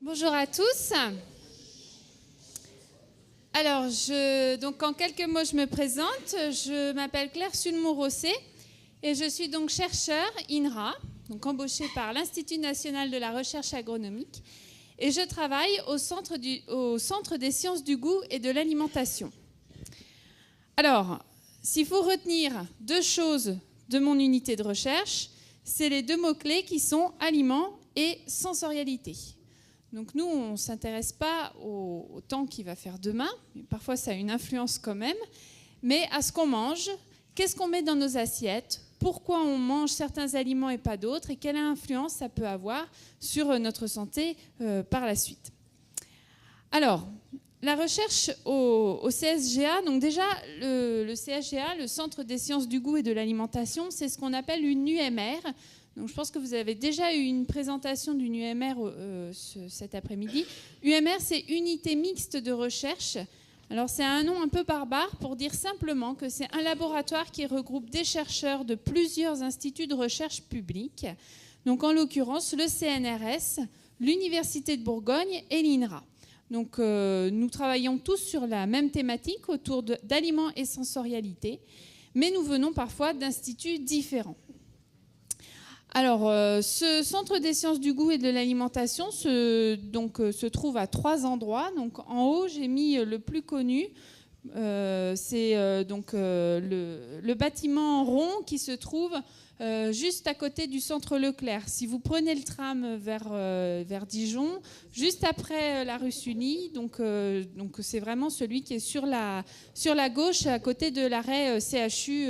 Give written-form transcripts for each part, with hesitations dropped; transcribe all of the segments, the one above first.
Bonjour à tous. Alors, donc en quelques mots, je me présente. Je m'appelle Claire Sulmon-Rossé et je suis donc chercheur INRA, donc embauchée par l'Institut national de la recherche agronomique, et je travaille au Centre des sciences du goût et de l'alimentation. Alors, s'il faut retenir deux choses de mon unité de recherche, c'est les deux mots-clés qui sont aliments et sensorialité. Donc nous, on ne s'intéresse pas au temps qu'il va faire demain, mais parfois ça a une influence quand même, mais à ce qu'on mange, qu'est-ce qu'on met dans nos assiettes, pourquoi on mange certains aliments et pas d'autres, et quelle influence ça peut avoir sur notre santé par la suite. Alors, la recherche au CSGA, donc déjà le CSGA, le Centre des sciences du goût et de l'alimentation, c'est ce qu'on appelle une UMR. Donc je pense que vous avez déjà eu une présentation d'une UMR cet après-midi. UMR, c'est Unité mixte de recherche. Alors c'est un nom un peu barbare pour dire simplement que c'est un laboratoire qui regroupe des chercheurs de plusieurs instituts de recherche publics. Donc en l'occurrence le CNRS, l'Université de Bourgogne et l'INRA. Donc nous travaillons tous sur la même thématique autour d'aliments et sensorialité, mais nous venons parfois d'instituts différents. Alors, ce Centre des sciences du goût et de l'alimentation se trouve à 3 endroits. Donc, en haut, j'ai mis le plus connu. C'est le bâtiment rond qui se trouve juste à côté du centre Leclerc. Si vous prenez le tram vers Dijon, juste après la rue Sully, donc c'est vraiment celui qui est sur la gauche, à côté de l'arrêt CHU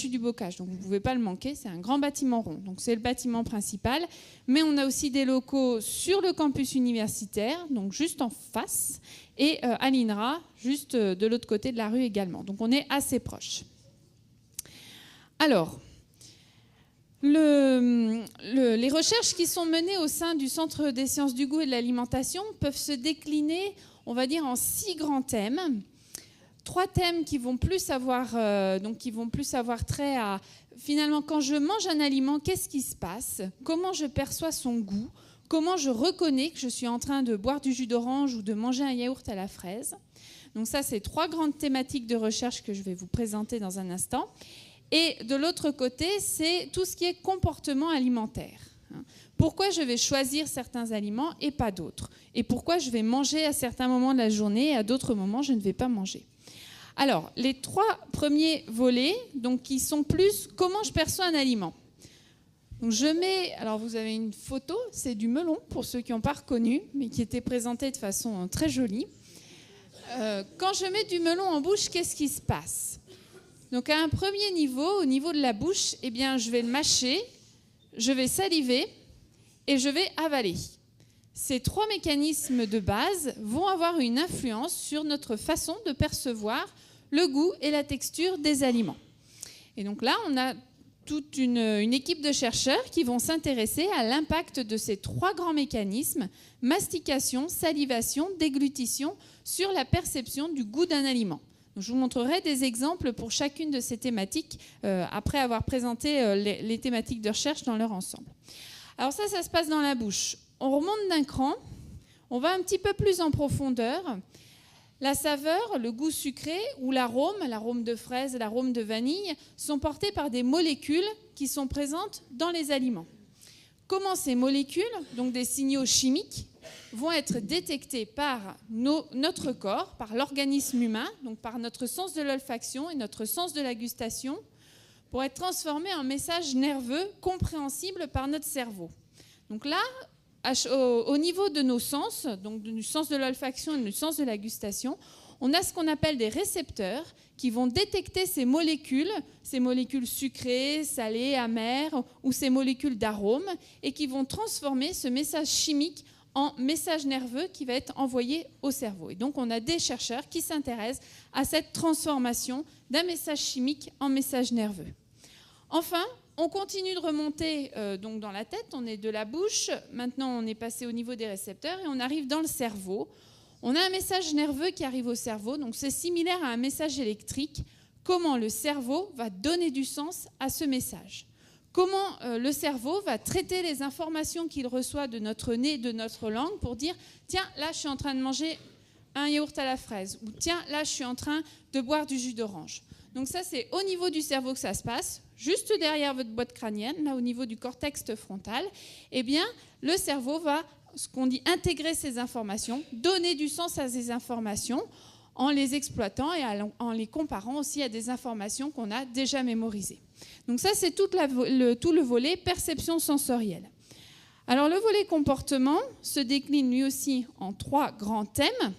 du Bocage, donc vous ne pouvez pas le manquer, c'est un grand bâtiment rond, donc c'est le bâtiment principal, mais on a aussi des locaux sur le campus universitaire, donc juste en face, et à l'INRA, juste de l'autre côté de la rue également, donc on est assez proches. Alors, les recherches qui sont menées au sein du Centre des sciences du goût et de l'alimentation peuvent se décliner, on va dire, en 6 grands thèmes. 3 thèmes qui vont plus avoir trait à, finalement, quand je mange un aliment, qu'est-ce qui se passe? Comment je perçois son goût? Comment je reconnais que je suis en train de boire du jus d'orange ou de manger un yaourt à la fraise? Donc ça, c'est 3 grandes thématiques de recherche que je vais vous présenter dans un instant. Et de l'autre côté, c'est tout ce qui est comportement alimentaire. Pourquoi je vais choisir certains aliments et pas d'autres? Et pourquoi je vais manger à certains moments de la journée et à d'autres moments, je ne vais pas manger? Alors, les 3 premiers volets, donc, qui sont plus comment je perçois un aliment. Donc, alors vous avez une photo, c'est du melon, pour ceux qui n'ont pas reconnu, mais qui était présenté de façon très jolie. Quand je mets du melon en bouche, qu'est-ce qui se passe? Donc, à un premier niveau, au niveau de la bouche, eh bien, je vais le mâcher, je vais saliver et je vais avaler. Ces 3 mécanismes de base vont avoir une influence sur notre façon de percevoir le goût et la texture des aliments. Et donc là, on a toute une équipe de chercheurs qui vont s'intéresser à l'impact de ces 3 grands mécanismes, mastication, salivation, déglutition, sur la perception du goût d'un aliment. Donc, je vous montrerai des exemples pour chacune de ces thématiques après avoir présenté les thématiques de recherche dans leur ensemble. Alors ça se passe dans la bouche. On remonte d'un cran, on va un petit peu plus en profondeur. La saveur, le goût sucré ou l'arôme de fraise, l'arôme de vanille, sont portés par des molécules qui sont présentes dans les aliments. Comment ces molécules, donc des signaux chimiques, vont être détectés par notre corps, par l'organisme humain, donc par notre sens de l'olfaction et notre sens de la gustation, pour être transformés en messages nerveux compréhensibles par notre cerveau. Donc là, au niveau de nos sens, donc du sens de l'olfaction et du sens de la gustation, on a ce qu'on appelle des récepteurs qui vont détecter ces molécules sucrées, salées, amères, ou ces molécules d'arômes, et qui vont transformer ce message chimique en message nerveux qui va être envoyé au cerveau. Et donc on a des chercheurs qui s'intéressent à cette transformation d'un message chimique en message nerveux. Enfin, on continue de remonter donc dans la tête, on est de la bouche, maintenant on est passé au niveau des récepteurs et on arrive dans le cerveau. On a un message nerveux qui arrive au cerveau, donc c'est similaire à un message électrique. Comment le cerveau va donner du sens à ce message? comment le cerveau va traiter les informations qu'il reçoit de notre nez, de notre langue, pour dire « Tiens, là, je suis en train de manger un yaourt à la fraise » ou « Tiens, là, je suis en train de boire du jus d'orange ». Donc ça, c'est au niveau du cerveau que ça se passe, juste derrière votre boîte crânienne, là, au niveau du cortex frontal. Eh bien, le cerveau va, ce qu'on dit, intégrer ces informations, donner du sens à ces informations, en les exploitant et en les comparant aussi à des informations qu'on a déjà mémorisées. Donc ça, c'est tout le volet perception sensorielle. Alors le volet comportement se décline lui aussi en 3 grands thèmes.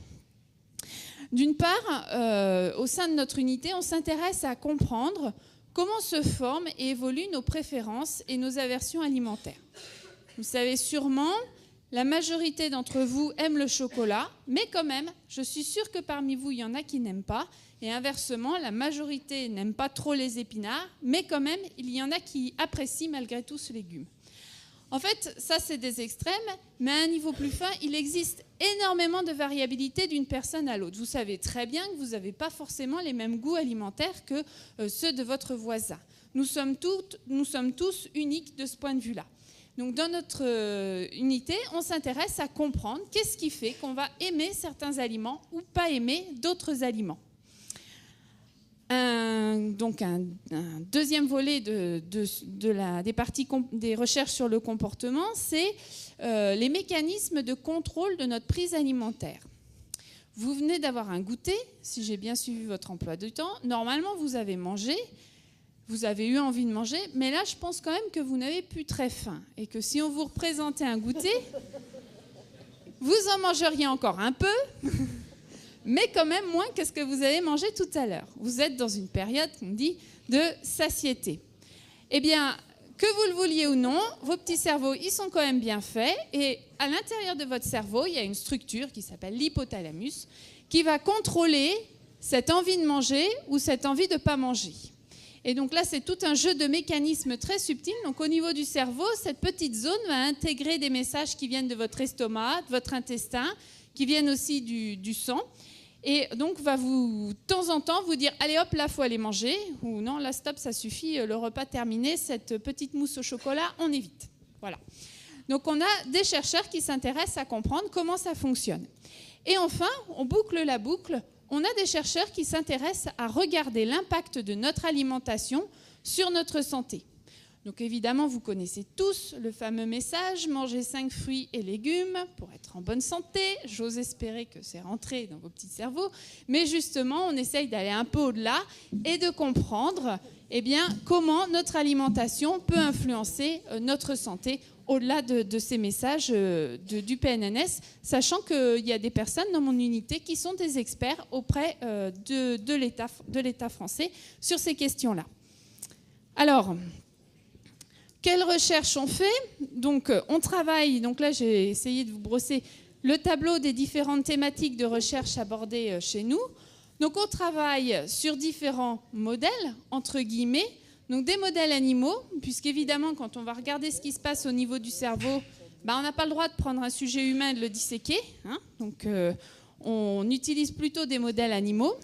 D'une part, au sein de notre unité, on s'intéresse à comprendre comment se forment et évoluent nos préférences et nos aversions alimentaires. Vous savez sûrement, la majorité d'entre vous aiment le chocolat, mais quand même, je suis sûre que parmi vous, il y en a qui n'aiment pas. Et inversement, la majorité n'aime pas trop les épinards, mais quand même, il y en a qui apprécient malgré tout ce légume. En fait, ça, c'est des extrêmes, mais à un niveau plus fin, il existe énormément de variabilité d'une personne à l'autre. Vous savez très bien que vous n'avez pas forcément les mêmes goûts alimentaires que ceux de votre voisin. Nous sommes tous uniques de ce point de vue-là. Donc, dans notre unité, on s'intéresse à comprendre qu'est-ce qui fait qu'on va aimer certains aliments ou pas aimer d'autres aliments. Donc, un deuxième volet des recherches sur le comportement, c'est les mécanismes de contrôle de notre prise alimentaire. Vous venez d'avoir un goûter, si j'ai bien suivi votre emploi du temps. Normalement, vous avez mangé. Vous avez eu envie de manger, mais là, je pense quand même que vous n'avez plus très faim et que si on vous représentait un goûter, vous en mangeriez encore un peu, mais quand même moins que ce que vous avez mangé tout à l'heure. Vous êtes dans une période, on dit, de satiété. Eh bien, que vous le vouliez ou non, vos petits cerveaux, ils sont quand même bien faits et à l'intérieur de votre cerveau, il y a une structure qui s'appelle l'hypothalamus qui va contrôler cette envie de manger ou cette envie de ne pas manger. Et donc là, c'est tout un jeu de mécanismes très subtils. Donc au niveau du cerveau, cette petite zone va intégrer des messages qui viennent de votre estomac, de votre intestin, qui viennent aussi du sang. Et donc va de temps en temps, vous dire « Allez hop, là, il faut aller manger » ou « Non, là, stop, ça suffit, le repas terminé, cette petite mousse au chocolat, on évite. » Voilà. Donc on a des chercheurs qui s'intéressent à comprendre comment ça fonctionne. Et enfin, on boucle la boucle. On a des chercheurs qui s'intéressent à regarder l'impact de notre alimentation sur notre santé. Donc évidemment, vous connaissez tous le fameux message « Mangez 5 fruits et légumes pour être en bonne santé ». J'ose espérer que c'est rentré dans vos petits cerveaux. Mais justement, on essaye d'aller un peu au-delà et de comprendre comment notre alimentation peut influencer notre santé au-delà de ces messages du PNNS, sachant qu'il y a des personnes dans mon unité qui sont des experts auprès de l'État français sur ces questions-là. Alors, quelles recherches on fait ? Donc, on travaille, donc là j'ai essayé de vous brosser le tableau des différentes thématiques de recherche abordées chez nous. Donc, on travaille sur différents modèles, entre guillemets, donc des modèles animaux, puisqu'évidemment, quand on va regarder ce qui se passe au niveau du cerveau, on n'a pas le droit de prendre un sujet humain et de le disséquer. Donc, on utilise plutôt des modèles animaux.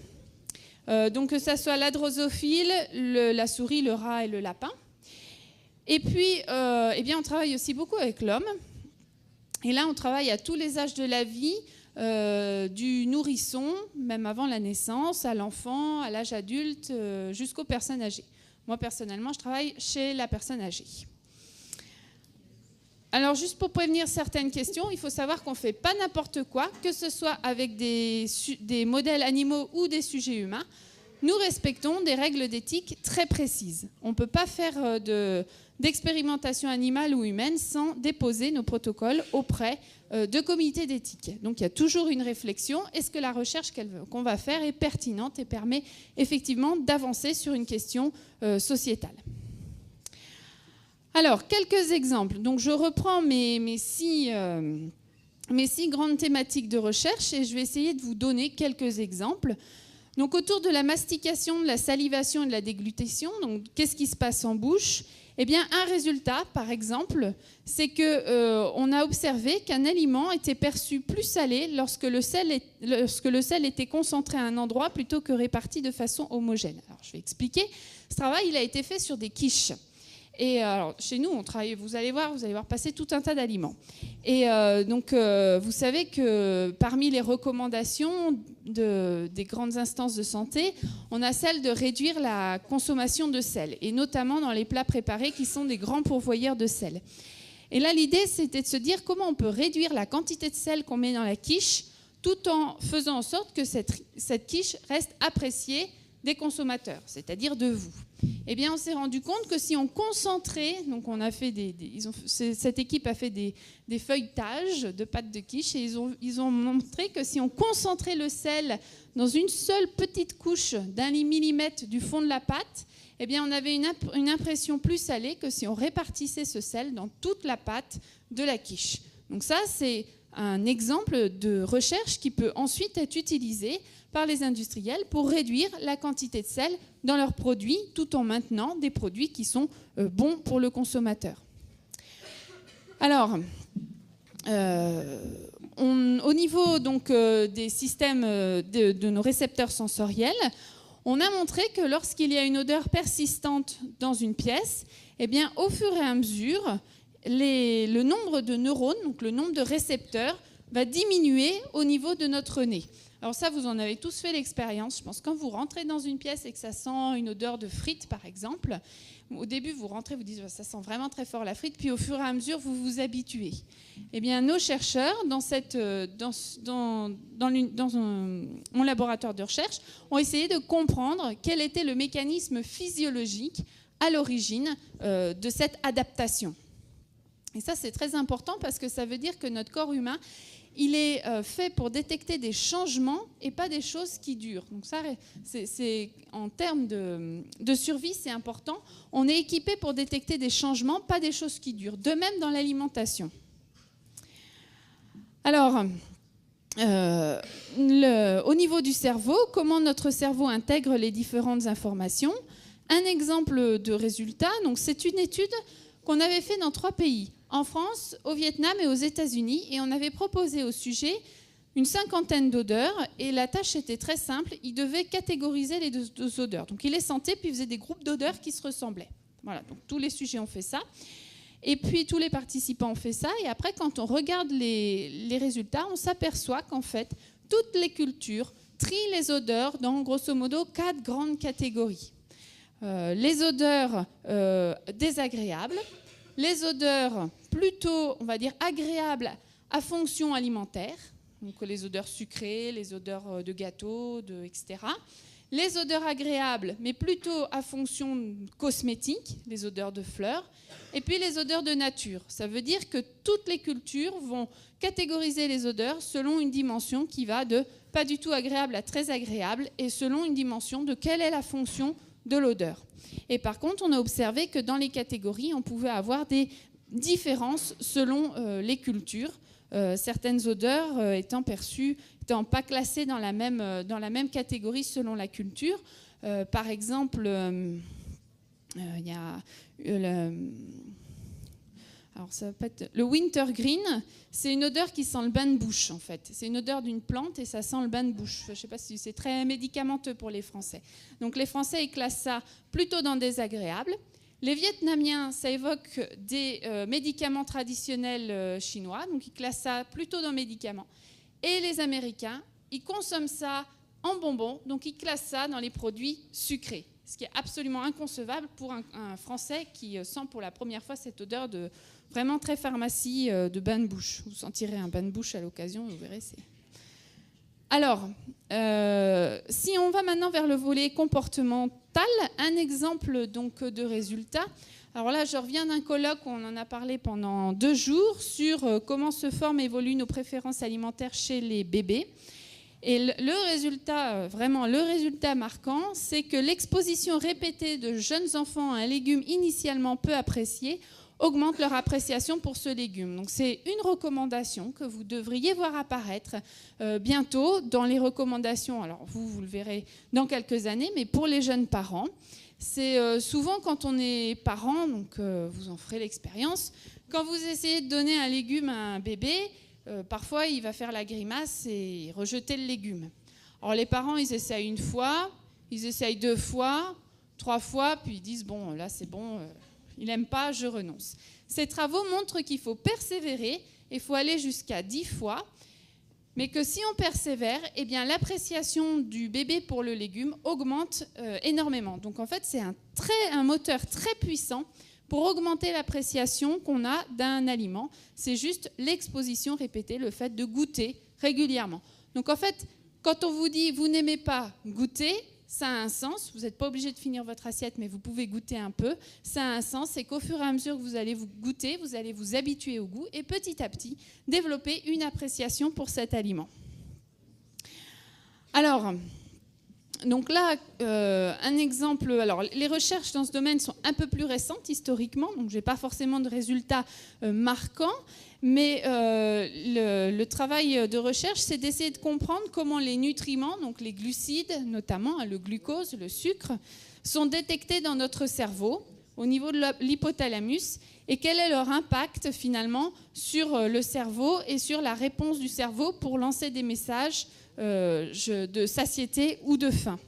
Donc, que ce soit la drosophile, la souris, le rat et le lapin. Et puis, on travaille aussi beaucoup avec l'homme. Et là, on travaille à tous les âges de la vie, du nourrisson, même avant la naissance, à l'enfant, à l'âge adulte, jusqu'aux personnes âgées. Moi, personnellement, je travaille chez la personne âgée. Alors, juste pour prévenir certaines questions, il faut savoir qu'on ne fait pas n'importe quoi, que ce soit avec des modèles animaux ou des sujets humains. Nous respectons des règles d'éthique très précises. On ne peut pas faire d'expérimentation animale ou humaine sans déposer nos protocoles auprès de comités d'éthique. Donc il y a toujours une réflexion. Est-ce que la recherche qu'on va faire est pertinente et permet effectivement d'avancer sur une question sociétale ? Alors, quelques exemples. Donc je reprends mes six grandes thématiques de recherche et je vais essayer de vous donner quelques exemples. Donc autour de la mastication, de la salivation et de la déglutition, donc qu'est-ce qui se passe en bouche ? Eh bien, un résultat, par exemple, c'est qu'on a observé qu'un aliment était perçu plus salé lorsque le sel était concentré à un endroit plutôt que réparti de façon homogène. Alors, je vais expliquer. Ce travail, il a été fait sur des quiches. Et alors, chez nous, on travaille, vous allez voir passer tout un tas d'aliments. Et vous savez que parmi les recommandations des grandes instances de santé, on a celle de réduire la consommation de sel, et notamment dans les plats préparés qui sont des grands pourvoyeurs de sel. Et là, l'idée, c'était de se dire comment on peut réduire la quantité de sel qu'on met dans la quiche tout en faisant en sorte que cette quiche reste appréciée des consommateurs, c'est-à-dire de vous. Eh bien, on s'est rendu compte que si on concentrait, donc on a fait cette équipe a fait des feuilletages de pâte de quiche, et ils ont montré que si on concentrait le sel dans une seule petite couche d'1 millimètre du fond de la pâte, eh bien, on avait une impression plus salée que si on répartissait ce sel dans toute la pâte de la quiche. Donc ça, c'est un exemple de recherche qui peut ensuite être utilisé par les industriels pour réduire la quantité de sel dans leurs produits, tout en maintenant des produits qui sont bons pour le consommateur. Alors, au niveau donc, des systèmes de nos récepteurs sensoriels, on a montré que lorsqu'il y a une odeur persistante dans une pièce, eh bien, au fur et à mesure, le nombre de neurones, donc le nombre de récepteurs, va diminuer au niveau de notre nez. Alors ça, vous en avez tous fait l'expérience. Je pense que quand vous rentrez dans une pièce et que ça sent une odeur de frites, par exemple, au début, vous rentrez, vous dites ça sent vraiment très fort la frite, puis au fur et à mesure, vous vous habituez. Eh bien, nos chercheurs, dans mon laboratoire de recherche, ont essayé de comprendre quel était le mécanisme physiologique à l'origine de cette adaptation. Et ça, c'est très important parce que ça veut dire que notre corps humain, il est fait pour détecter des changements et pas des choses qui durent. Donc ça, en termes de survie, c'est important. On est équipé pour détecter des changements, pas des choses qui durent. De même dans l'alimentation. Alors, au niveau du cerveau, comment notre cerveau intègre les différentes informations. Un exemple de résultat, donc c'est une étude qu'on avait fait dans 3 pays. En France, au Vietnam et aux États-Unis, et on avait proposé au sujet une 50aine d'odeurs, et la tâche était très simple, il devait catégoriser les deux odeurs. Donc il les sentait, puis il faisait des groupes d'odeurs qui se ressemblaient. Voilà, donc tous les sujets ont fait ça, et puis tous les participants ont fait ça, et après quand on regarde les résultats, on s'aperçoit qu'en fait, toutes les cultures trient les odeurs dans grosso modo 4 grandes catégories. Les odeurs désagréables, les odeurs plutôt, on va dire, agréables à fonction alimentaire, donc les odeurs sucrées, les odeurs de gâteau, etc. Les odeurs agréables, mais plutôt à fonction cosmétique, les odeurs de fleurs, et puis les odeurs de nature. Ça veut dire que toutes les cultures vont catégoriser les odeurs selon une dimension qui va de pas du tout agréable à très agréable, et selon une dimension de quelle est la fonction de l'odeur. Et par contre, on a observé que dans les catégories, on pouvait avoir des différences selon les cultures, certaines odeurs étant pas classées dans la même catégorie selon la culture. Par exemple, il y a alors ça peut être le wintergreen, c'est une odeur qui sent le bain de bouche en fait. C'est une odeur d'une plante et ça sent le bain de bouche. Je ne sais pas si c'est très médicamenteux pour les Français. Donc les Français, ils classent ça plutôt dans désagréable. Les Vietnamiens, ça évoque des médicaments traditionnels chinois, donc ils classent ça plutôt dans médicaments. Et les Américains, ils consomment ça en bonbons, donc ils classent ça dans les produits sucrés. Ce qui est absolument inconcevable pour un Français qui sent pour la première fois cette odeur de vraiment très pharmacie de bain de bouche. Vous sentirez un bain de bouche à l'occasion, vous verrez. Alors, si on va maintenant vers le volet comportemental, un exemple donc de résultat. Alors là, je reviens d'un colloque où on en a parlé pendant 2 jours sur comment se forment et évoluent nos préférences alimentaires chez les bébés. Et le résultat marquant, c'est que l'exposition répétée de jeunes enfants à un légume initialement peu apprécié augmente leur appréciation pour ce légume. Donc c'est une recommandation que vous devriez voir apparaître bientôt dans les recommandations. Alors vous le verrez dans quelques années, mais pour les jeunes parents, c'est souvent quand on est parent, donc vous en ferez l'expérience, quand vous essayez de donner un légume à un bébé, parfois, il va faire la grimace et rejeter le légume. Alors, les parents, ils essayent 1 fois, ils essayent 2 fois, 3 fois, puis ils disent, bon, là, c'est bon, il n'aime pas, je renonce. Ces travaux montrent qu'il faut persévérer, il faut aller jusqu'à 10 fois, mais que si on persévère, eh bien, l'appréciation du bébé pour le légume augmente énormément. Donc en fait, c'est un moteur très puissant pour augmenter l'appréciation qu'on a d'un aliment. C'est juste l'exposition répétée, le fait de goûter régulièrement. Donc en fait, quand on vous dit « vous n'aimez pas goûter », ça a un sens. Vous n'êtes pas obligé de finir votre assiette, mais vous pouvez goûter un peu. Ça a un sens, c'est qu'au fur et à mesure que vous allez vous goûter, vous allez vous habituer au goût et petit à petit développer une appréciation pour cet aliment. Alors, donc là, un exemple. Alors, les recherches dans ce domaine sont un peu plus récentes historiquement, donc je n'ai pas forcément de résultats marquants. Mais le travail de recherche, c'est d'essayer de comprendre comment les nutriments, donc les glucides notamment, le glucose, le sucre, sont détectés dans notre cerveau au niveau de l'hypothalamus et quel est leur impact finalement sur le cerveau et sur la réponse du cerveau pour lancer des messages de satiété ou de faim.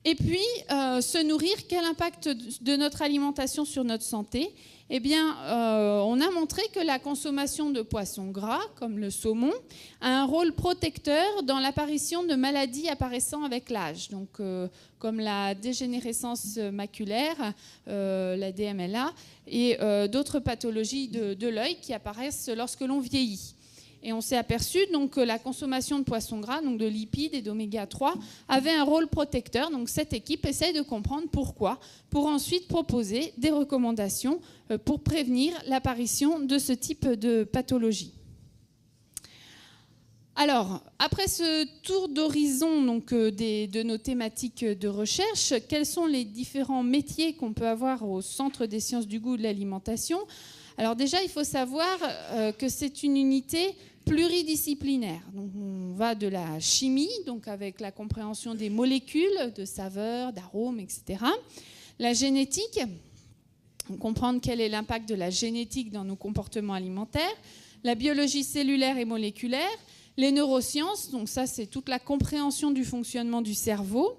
Et puis, se nourrir, quel impact de notre alimentation sur notre santé ? Eh bien, on a montré que la consommation de poissons gras, comme le saumon, a un rôle protecteur dans l'apparition de maladies apparaissant avec l'âge, donc comme la dégénérescence maculaire, la DMLA, et d'autres pathologies de l'œil qui apparaissent lorsque l'on vieillit. Et on s'est aperçu donc, que la consommation de poissons gras, donc de lipides et d'oméga 3, avait un rôle protecteur. Donc cette équipe essaye de comprendre pourquoi, pour ensuite proposer des recommandations pour prévenir l'apparition de ce type de pathologie. Alors, après ce tour d'horizon donc, de nos thématiques de recherche, quels sont les différents métiers qu'on peut avoir au Centre des sciences du goût et de l'alimentation ? Alors déjà, il faut savoir que c'est une unité pluridisciplinaire. Donc, on va de la chimie, donc avec la compréhension des molécules, de saveurs, d'arômes, etc. La génétique, comprendre quel est l'impact de la génétique dans nos comportements alimentaires. La biologie cellulaire et moléculaire. Les neurosciences, donc ça c'est toute la compréhension du fonctionnement du cerveau.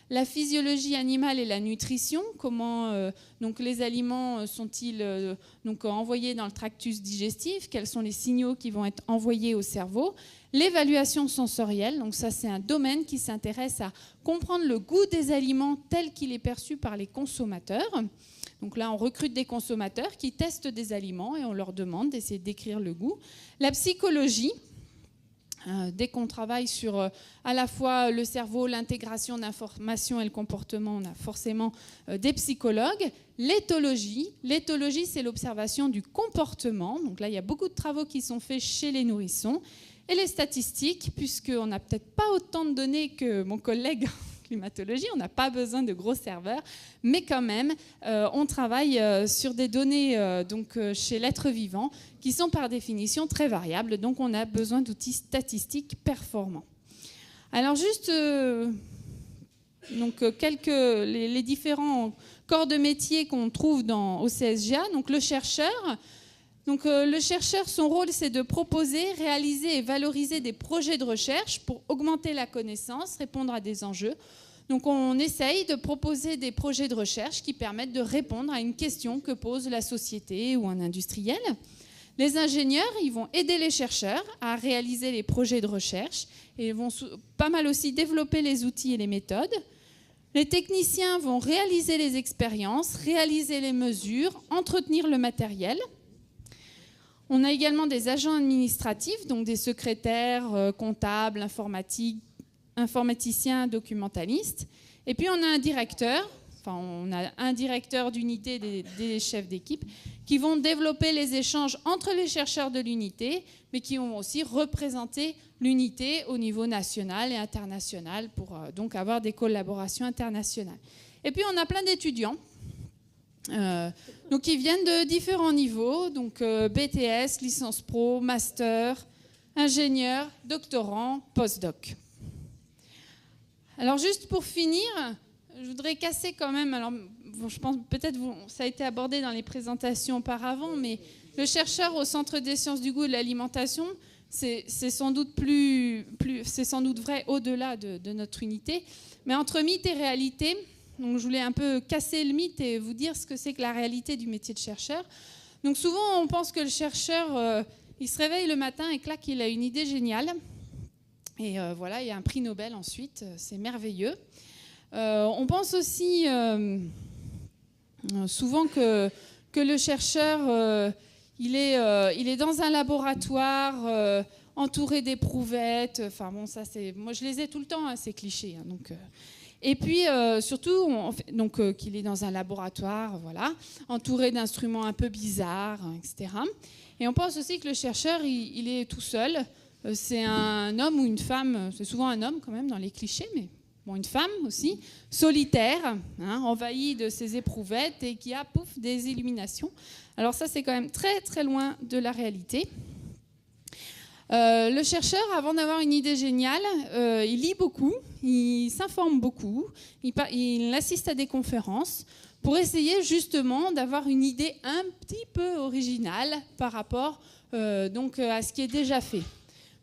La physiologie animale et la nutrition, comment donc les aliments sont-ils donc envoyés dans le tractus digestif, quels sont les signaux qui vont être envoyés au cerveau. L'évaluation sensorielle, donc ça c'est un domaine qui s'intéresse à comprendre le goût des aliments tel qu'il est perçu par les consommateurs. Donc là on recrute des consommateurs qui testent des aliments et on leur demande d'essayer de décrire le goût. La psychologie, dès qu'on travaille sur à la fois le cerveau, l'intégration d'informations et le comportement, on a forcément des psychologues. L'éthologie, c'est l'observation du comportement. Donc là, il y a beaucoup de travaux qui sont faits chez les nourrissons. Et les statistiques, puisqu'on n'a peut-être pas autant de données que mon collègue en climatologie, on n'a pas besoin de gros serveurs, mais quand même, on travaille sur des données donc, chez l'être vivant qui sont par définition très variables, donc on a besoin d'outils statistiques performants. Alors juste donc, les différents corps de métier qu'on trouve au CSGA, donc le chercheur. Donc, le chercheur, son rôle, c'est de proposer, réaliser et valoriser des projets de recherche pour augmenter la connaissance, répondre à des enjeux. Donc, on essaye de proposer des projets de recherche qui permettent de répondre à une question que pose la société ou un industriel. Les ingénieurs, ils vont aider les chercheurs à réaliser les projets de recherche et ils vont pas mal aussi développer les outils et les méthodes. Les techniciens vont réaliser les expériences, réaliser les mesures, entretenir le matériel. On a également des agents administratifs, donc des secrétaires, comptables, informaticiens, documentalistes. Et puis on a un directeur, d'unité, des chefs d'équipe, qui vont développer les échanges entre les chercheurs de l'unité, mais qui vont aussi représenter l'unité au niveau national et international pour donc avoir des collaborations internationales. Et puis on a plein d'étudiants. Donc, ils viennent de différents niveaux, donc BTS, licence pro, master, ingénieur, doctorant, postdoc. Alors, juste pour finir, je voudrais casser quand même, alors je pense peut-être ça a été abordé dans les présentations auparavant, mais le chercheur au Centre des sciences du goût et de l'alimentation, c'est sans doute c'est sans doute vrai au-delà de notre unité, mais entre mythe et réalité, Donc je voulais un peu casser le mythe et vous dire ce que c'est que la réalité du métier de chercheur. Donc souvent on pense que le chercheur, il se réveille le matin et clac, il a une idée géniale. Et voilà, il y a un prix Nobel ensuite, c'est merveilleux. On pense aussi souvent que le chercheur, il est dans un laboratoire entouré d'éprouvettes. Enfin bon, ça c'est, moi je les ai tout le temps, hein, ces clichés. Hein, donc, et puis surtout, qu'il est dans un laboratoire, voilà, entouré d'instruments un peu bizarres, etc. Et on pense aussi que le chercheur, il est tout seul. C'est un homme ou une femme, c'est souvent un homme quand même dans les clichés, mais bon, une femme aussi, solitaire, hein, envahie de ses éprouvettes et qui a, pouf, des illuminations. Alors ça, c'est quand même très très loin de la réalité. Le chercheur, avant d'avoir une idée géniale, il lit beaucoup, il s'informe beaucoup, il assiste à des conférences pour essayer justement d'avoir une idée un petit peu originale par rapport à ce qui est déjà fait.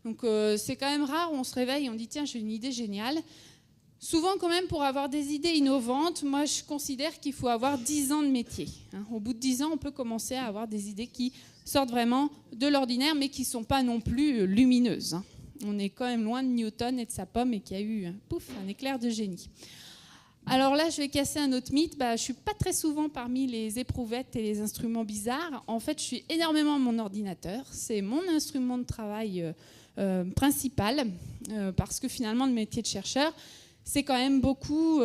Donc c'est quand même rare où on se réveille et on dit tiens, j'ai une idée géniale. Souvent quand même pour avoir des idées innovantes, moi je considère qu'il faut avoir 10 ans de métier. Hein. Au bout de 10 ans, on peut commencer à avoir des idées qui sortent vraiment de l'ordinaire mais qui ne sont pas non plus lumineuses. Hein. On est quand même loin de Newton et de sa pomme et qu'il y a eu un éclair de génie. Alors là, je vais casser un autre mythe. Je ne suis pas très souvent parmi les éprouvettes et les instruments bizarres. En fait, je suis énormément à mon ordinateur. C'est mon instrument de travail principal parce que finalement, le métier de chercheur, c'est quand même beaucoup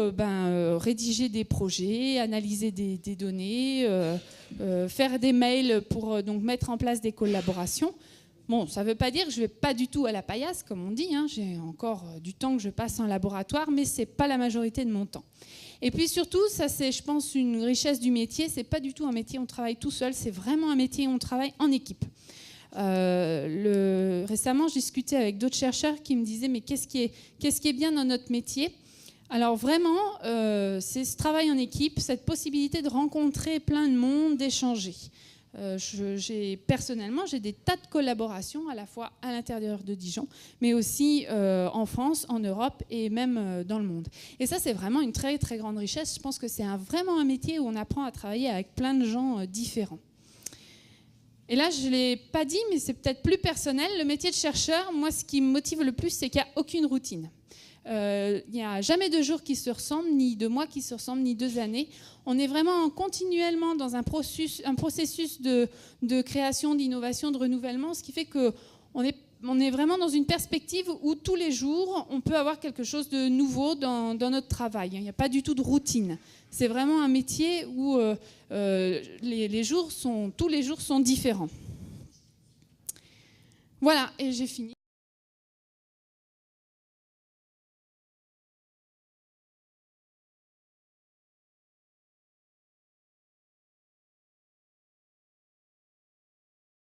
rédiger des projets, analyser des données, faire des mails pour donc mettre en place des collaborations. Bon, ça ne veut pas dire que je ne vais pas du tout à la paillasse, comme on dit. Hein. J'ai encore du temps que je passe en laboratoire, mais ce n'est pas la majorité de mon temps. Et puis surtout, ça c'est, je pense, une richesse du métier. Ce n'est pas du tout un métier où on travaille tout seul, c'est vraiment un métier où on travaille en équipe. Récemment, je discutais avec d'autres chercheurs qui me disaient « mais qu'est-ce qui est bien dans notre métier ?» Alors vraiment, c'est ce travail en équipe, cette possibilité de rencontrer plein de monde, d'échanger. Personnellement, j'ai des tas de collaborations à la fois à l'intérieur de Dijon, mais aussi en France, en Europe et même dans le monde. Et ça, c'est vraiment une très, très grande richesse. Je pense que c'est vraiment un métier où on apprend à travailler avec plein de gens différents. Et là, je ne l'ai pas dit, mais c'est peut-être plus personnel. Le métier de chercheur, moi, ce qui me motive le plus, c'est qu'il n'y a aucune routine. Il n'y a jamais 2 jours qui se ressemblent, ni 2 mois qui se ressemblent, ni 2 années. On est vraiment continuellement dans un processus de création, d'innovation, de renouvellement, ce qui fait qu'on est vraiment dans une perspective où tous les jours, on peut avoir quelque chose de nouveau dans notre travail. Il n'y a pas du tout de routine. C'est vraiment un métier où tous les jours sont différents. Voilà, et j'ai fini.